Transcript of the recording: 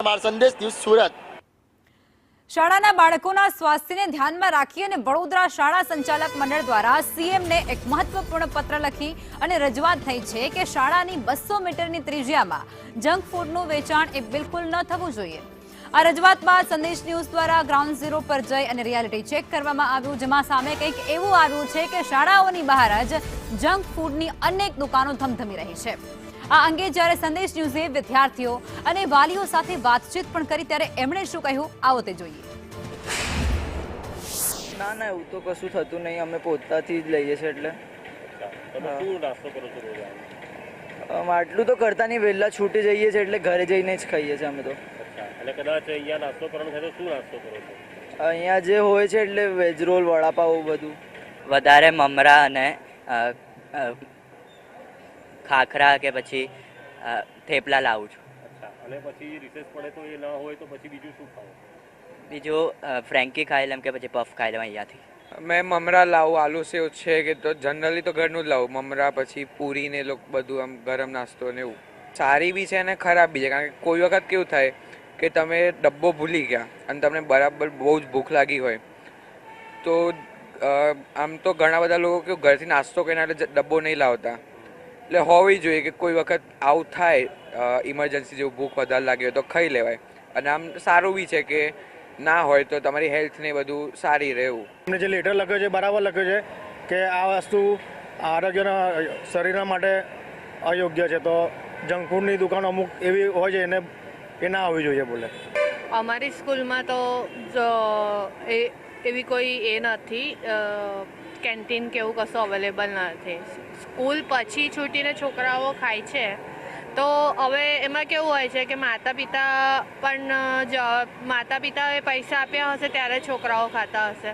પરમાર, સંદેશ ન્યૂઝ, સુરત। શાળાના બાળકોના સ્વાસ્થ્યને ધ્યાનમાં રાખી અને વડોદરા શાળા સંચાલક મંડળ દ્વારા સીએમને એક મહત્વપૂર્ણ પત્ર લખી અને રજૂઆત થઈ છે કે શાળાની 200 મીટરની ત્રિજ્યામાં જંક ફૂડનું વેચાણ એ બિલકુલ ન થવું જોઈએ। આ રજૂઆત બાદ સંદેશ ન્યૂઝ દ્વારા ગ્રાઉન્ડ ઝીરો પર જઈ અને રિયાલિટી ચેક કરવામાં આવ્યું, જેમાં સામે કંઈક એવું આવ્યું છે કે શાળાઓની બહાર જ જંક ફૂડની અનેક દુકાનો ધમધમી રહી છે। આ અંગે જ્યારે સંદેશ ન્યૂઝે વિદ્યાર્થીઓ અને વાલીઓ સાથે વાતચીત પણ કરી ત્યારે એમણે શું કહ્યું, આવો તે જોઈએ। ના ના, એવું તો કશું થતું નહીં, અમે પોતાથી જ લઈએ છીએ એટલે। આટલું તો કરતા નહીં, વહેલા છૂટી જઈએ છીએ એટલે ઘરે જઈને જ ખાઈએ છીએ અમે તો। અહીંયા જે હોય છે એટલે વેજ રોલ, વડાપાવ બધું વધારે મમરા અને ખાખરા કે પછી થેપલા લાવું છું। અને પછી રિસેસ પડે તો એ ના હોય તો પછી બીજું શું ખાવું? બીજું ફ્રેન્કી ખાઈ લઉં કે પછી પફ ખાઈ લઉં અહીંયાથી। मैं ममरा लाऊँ, आलू सेव છે કે તો જનરલી તો ઘરનું જ લાવું, મમરા પછી પૂરી ને લોકો બધું આમ ગરમ નાસ્તો ને એવું। સારી બી છે અને ખરાબ બી છે, કારણ કે કોઈ વખત કેવું થાય કે તમે ડબ્બો ભૂલી ગયા અને તમને બરાબર બહુ જ ભૂખ લાગી હોય તો આમ તો ઘણા બધા લોકો કેવું ઘરથી નાસ્તો કરીને એટલે ડબ્બો નહીં લાવતા, એટલે હોવી જોઈએ કે કોઈ વખત આવું થાય ઇમરજન્સી જેવું ભૂખ વધારે લાગી હોય તો ખાઈ લેવાય। અને આમ સારું બી છે કે ના હોય તો તમારી હેલ્થ ને બધું સારી રહેવું। એમને જે લેટર લખ્યો છે બરાબર લખ્યો છે કે આ વસ્તુ આરોગ્યના શરીરના માટે અયોગ્ય છે, તો જંક ફૂડની દુકાન અમુક એવી હોય છે એને એ ના આવવી જોઈએ બોલે। અમારી સ્કૂલમાં તો એવી કોઈ એ નથી, કેન્ટીન કે એવું કશું અવેલેબલ નથી। સ્કૂલ પછી છૂટીને છોકરાઓ ખાય છે તો હવે એમાં કેવું હોય છે કે માતા પિતાએ પૈસા આપ્યા હશે ત્યારે છોકરાઓ ખાતા હશે,